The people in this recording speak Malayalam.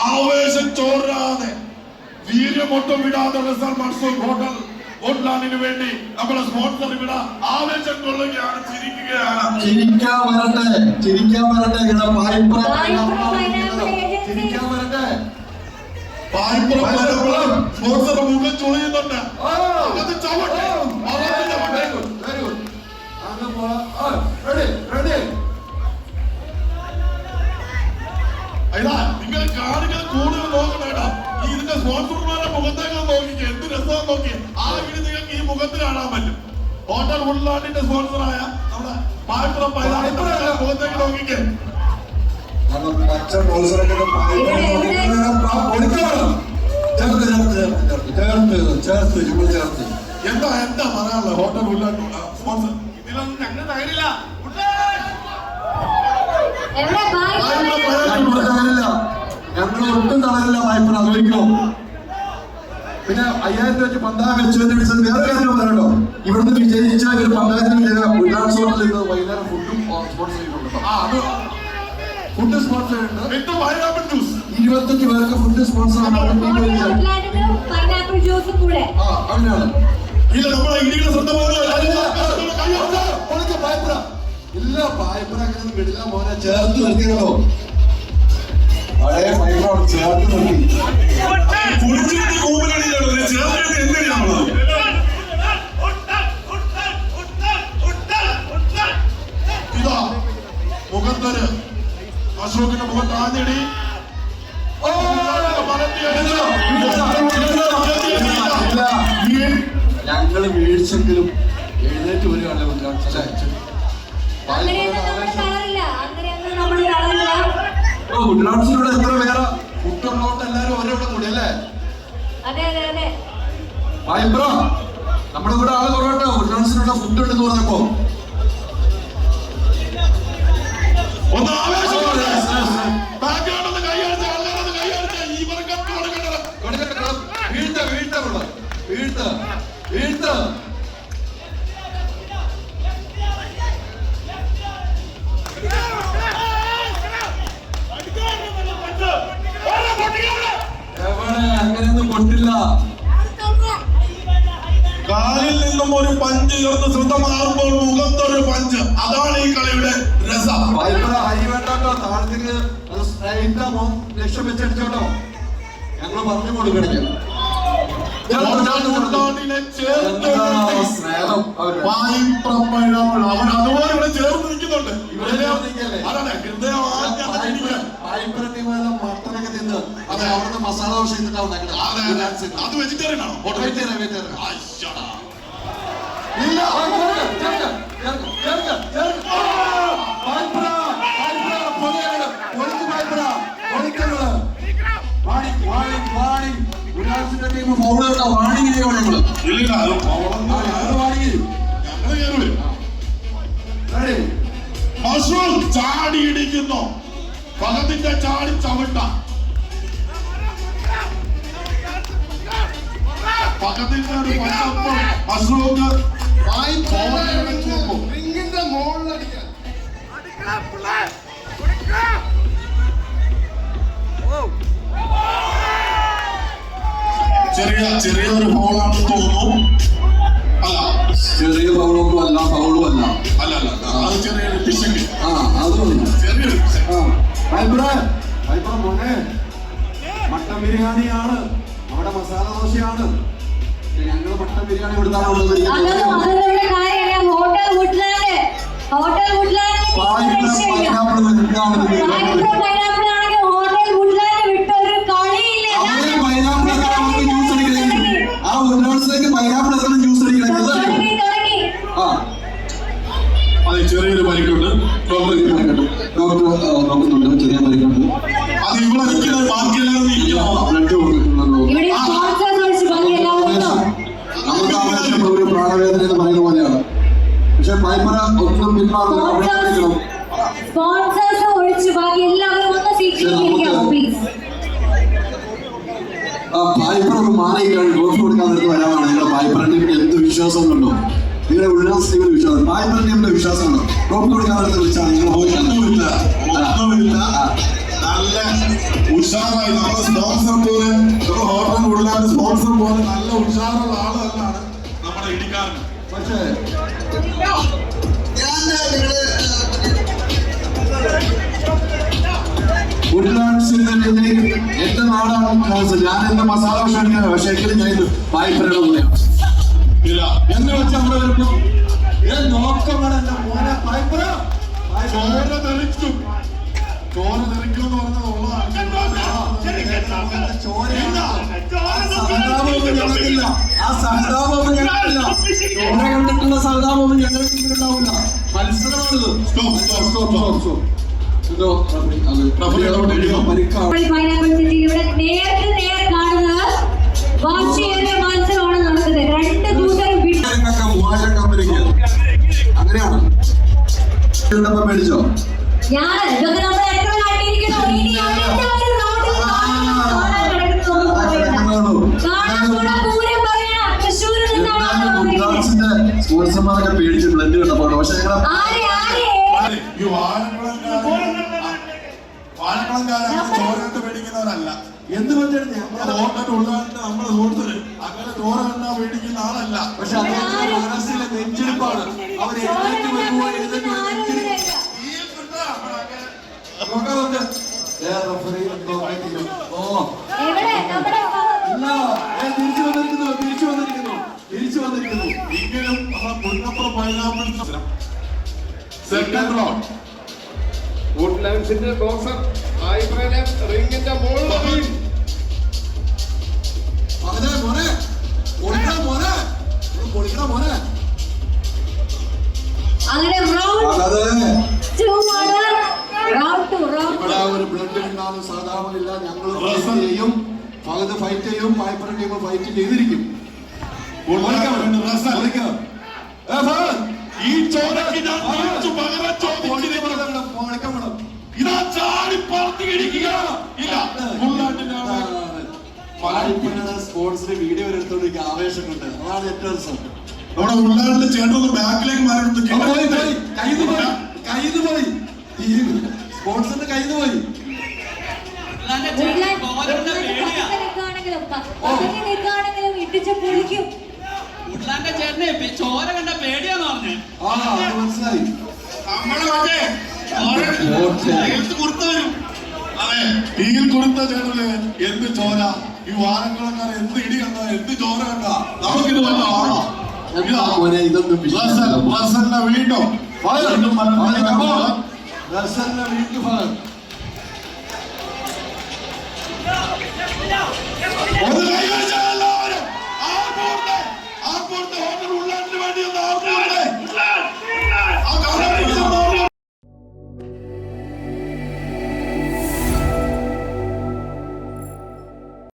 ആവേശം ചോരാതെ വീര്യമൊട്ടും വിടാതെ ഹോട്ടൽ ഹോട്ടലാണിന് വേണ്ടി നമ്മളെ സ്പോൺസർ ഇവിടെ ആവേശം കൊള്ളുകയാണ്, ചിരിക്കുകയാണ്. ചിരിക്കാൻ വരട്ടെ സ്പോൺസറുടെ മുഖം ചൊളിയുന്നുണ്ട്. നിങ്ങൾ കാണികൾ കൂടുതൽ നോക്കണേടാ. ഇതിന്റെ സ്പോൺസർമാരുടെ മുഖത്തേക്ക് നോക്കിക്കേ, എന്ത് രസം നോക്കി. ആ വീട് നിങ്ങൾക്ക് ഈ മുഖത്ത് കാണാൻ പറ്റും. ഹോട്ടൽ ഉൾനാട്ടിന്റെ സ്പോൺസറായ നമ്മുടെ പായപ്പുറം മുഖത്തേക്ക് നോക്കിക്കേ. എന്താ പറയാനുള്ളത് ഹോട്ടൽ ഉൾനാട്ട് സ്പോൺസർ? ഇതിലൊന്നും ഞങ്ങൾ തകരില്ല. ഞങ്ങൾ ഒട്ടും തളരില്ല വായ്പ ആലോചിക്കണോ. പിന്നെ 5000 രൂപ പന്താ വെച്ചതിന്റെ വിഷയം വേറെ കാര്യം പറയട്ടോ. ഇവിടുന്ന് വിജയിച്ചാൽ ഒരു പന്തായത്തിന് ഉല്ലാസോട്ടിൽ നിന്ന് വൈകുന്നേരം ഫുഡും സ്പോൺസർ ചെയ്യുന്നുണ്ട്. ഫുഡ് സ്പോൺസർ ചെയ്യുന്നുണ്ട്. 25 പേർക്ക് ഫുഡ് സ്പോൺസർ അങ്ങനെയാണ്. ഇല്ല പായ്പ അങ്ങനെ വിടില്ല മോനെ, ചേർത്ത് നിർത്തിയോ. പഴയ പൈപ്പോട് ചേർത്ത് നിർത്തി. ഇതാ മുഖത്തൊരു അശോകിന്റെ മുഖത്ത് ആഞ്ഞടി. ഞങ്ങള് വീഴ്ചെങ്കിലും എഴുന്നേറ്റ് വരികയാണ്. ഉല്ലാസിലൂടെ എത്ര പേര് കുട്ടുള്ളോട്ട് എല്ലാരും ഒരേവിടെ കൂടി അല്ലേ? വായ്പ്ര നമ്മുടെ കൂടെ ആള് കുറവട്ടെ. ഉല്ലാസിലൂടെ ഫുഡ് ഉണ്ടെന്ന് പറഞ്ഞപ്പോ വീഴ്ത്ത അങ്ങനെയൊന്നും കൊണ്ടില്ല. കാലിൽ നിന്നും ഒരു പഞ്ച് ചേർന്ന് ശ്രദ്ധമാറുമ്പോൾ മുഖത്തൊരു പഞ്ച്. അതാണ് ഈ കളിയുടെ രസം. അരി വേണ്ടോ, താഴത്തേക്ക് ലക്ഷ്യം വെച്ചടിച്ചോട്ടോ. ഞങ്ങൾ പറഞ്ഞു കൊടുക്കണില്ല. അവൻ അതുപോലെ ഇവിടെ ചേർന്ന് നിൽക്കുന്നുണ്ട്. മട്ടനൊക്കെ തിന്ന് അവിടുത്തെ മസാല ദോശ അത് വെജിറ്റേറിയൻ ആണോ? ചാടിയിടിക്കുന്നു. പകത്തിന്റെ ചാടി ചവിട്ട. പകത്തിന്റെ ഒരു പച്ചപ്പ് അശോക് റിങ്ങിന്റെ മുകളിലടിക്കാൻ. ചെറിയൊരു ബോളാണെന്ന് തോന്നുന്നു. അല്ല, ചെറിയ ബൗളൊന്നും അല്ല, ബൗളും അല്ല. അല്ല അത് ചെറിയൊരു പിശക്. അത് ചെറിയൊരു മോനെ മട്ടൻ ബിരിയാണിയാണ്, അവിടെ മസാല ദോശയാണ്. ഞങ്ങൾ മട്ടൻ ബിരിയാണി കൊടുത്താണ് അതെ, ചെറിയൊരു പരിക്കുണ്ട്. ഡോക്ടർ നോക്കുന്നുണ്ട്, ചെറിയ പരിക്കുണ്ട്. അത് ഇവിടെ നിൽക്കുന്നത് ബാക്കിയെല്ലാവരും ഇരിക്കണം. ബ്ലഡ് കൊടുക്കുന്നുണ്ടല്ലോ. ഇവിടെ സ്പോൺസേഴ്സ് ഒഴിച്ച് ബാക്കി എല്ലാവരും ഉണ്ടോ? നമുക്ക് ആവശ്യം ഒരു പ്രാണവേദന എന്ന് പറയുന്ന പോലെയാണ്. പക്ഷെ പൈപ്പറ ഒന്നും പിന്മാറുന്നില്ല. അവിടെ നിൽക്കണം. സ്പോൺസേഴ്സ് ഒഴിച്ച് ബാക്കി എല്ലാവരും ഒന്ന് സീറ്റിലിരിക്കാമോ പ്ലീസ്? ആ പൈപ്പർ ഒന്ന് മാറി ട്രോഫി കൊടുക്കാൻ നേരത്ത് വരാനാണ് നിങ്ങളുടെ പൈപ്പർ ടീമിന് എന്ത് വിശ്വാസം ഉണ്ടോ? നിങ്ങളുടെ ഉല്ലാസ് ടീമിന് വിശ്വാസം, പൈപ്പർ ടീമിന്റെ വിശ്വാസമാണ്. ട്രോഫി കൊടുക്കാൻ നേരത്ത് വിളിച്ചാൽ നിങ്ങൾ ഒന്നുമില്ല, ഒന്നുമില്ല. നല്ല ഉഷാറായി നമ്മുടെ സ്പോൺസർ പോലെ, നമ്മുടെ ഹോട്ടൽ ഉള്ളാണ്ട് സ്പോൺസർ പോലെ നല്ല ഉഷാറുള്ള ആള് തന്നെയാണ് നമ്മുടെ ഇടിക്കാരൻ. പക്ഷേ വുഡ്ലാൻഡ്സിന്റെ എന്റെ നാടാണ്. ഞാൻ എന്റെ മസാല ഭക്ഷണം പക്ഷെ എങ്കിലും ഞാൻ ഇത് പൈപ്പറുടെ കൂടെയാണ്. ഇല്ല, എന്ന് വെച്ചാൽ അവിടെ വരുമ്പോ നോക്കമാണ് എന്റെ മോനെ പൈപ്പറ ചോര തെറിക്കും. ചോര തെറിക്കും എന്ന് പറഞ്ഞത് ഉള്ളതാണ്. ആ സഹതാപമൊന്നും ഞങ്ങൾക്കില്ല. ചോര കണ്ടിട്ടുള്ള സഹതാപമൊന്നും ഞങ്ങൾക്ക് ഉണ്ടാവില്ല. മത്സരമാണിത്. ഇവിടെ നേർക്ക് നേർ കാണുന്നത് വാശിയേറിയ മത്സരമാണ് നടക്കുന്നത്. രണ്ട് കൂട്ടരും മൂവായിരം കമ്പനിക്ക് അങ്ങനെയാണ് മേടിച്ചോ? ഞാൻ ഇതൊക്കെ നമ്മൾ എത്ര കണ്ടിരിക്കണോ? ഇനി അടുത്ത ഒരു റൗണ്ടിൽ സ്പോൺസർമാരൊക്കെ പേടിച്ച് ബ്ലഡ് കണ്ടപ്പോ പക്ഷെ ഈ വാഴക്കുളംകാരൻ ചോരയിട്ട് പേടിക്കുന്നവരല്ല. എന്ത് പറ്റിയാണ് നമ്മുടെ ഹോട്ടൽ ഉള്ളാണ്ട് നമ്മുടെ സുഹൃത്തിന് അങ്ങനെ ചോര കണ്ടാ പേടിക്കുന്ന ആളല്ല. പക്ഷെ അദ്ദേഹത്തിന്റെ മനസ്സിലെ നെഞ്ചെടുപ്പാണ്. അവർ എഴുന്നേറ്റ് വരുമ്പോൾ എഴുന്നേറ്റ് തിരിച്ചു വന്നിരിക്കുന്നു. ഇങ്ങനെ നമ്മുടെ Punnappuram pineapple second round വുഡ്ലാൻഡ്സിന്റെ boxer ആയിബ്രനെ റിംഗിന്റെ മുകളിൽ അങ്ങനെ ഒരു ബ്ലഡ് ഉണ്ടാകുന്ന സാധാരണയില്ല. ഞങ്ങൾ ചെയ്യും, ഫഹദ് ഫൈറ്റ് ചെയ്യും, പൈപ്പർ ടീം ഫൈറ്റ് ചെയ്തിരിക്കും. ഈ ചോരക്ക് ഞാൻ തിരിച്ചു പകരം ചോദിച്ചിരിക്കണം. ഇതാ ചാടി പറത്തി ഇടിക്കുക. ഇല്ല, സ്പോർട്സിന്റെ വീഡിയോ എടുത്തോണ്ടിരിക്കുക ആവേശം കൊണ്ട്. അതാണ് ഏറ്റവും രസം. നമ്മുടെ ഉള്ളാടിന്റെ ചേട്ടൊന്ന് ബാക്കിലേക്ക് മാറി കയ്യിൽ പോയി സ്പോർട്സിന്റെ കയ്യിൽ പോയി. ഇട്ടിച്ച് പൊളിക്കും. ഉള്ളാന്റെ ചേട്ടനെ ചോര കണ്ട പേടിയാന്ന് പറഞ്ഞു. മനസ്സിലായി. കൊടുത്തവരും അതെ തീയിൽ കൊടുത്ത ചേട്ടന് എന്ത് ചോര. ഈ വാരങ്ങളൊക്കെ എന്ത് ഇടി കണ്ട, എന്ത് ചോര കണ്ട. നമുക്കിത് വന്നതാണോ? ഇതൊന്നും വീണ്ടും വീണ്ടും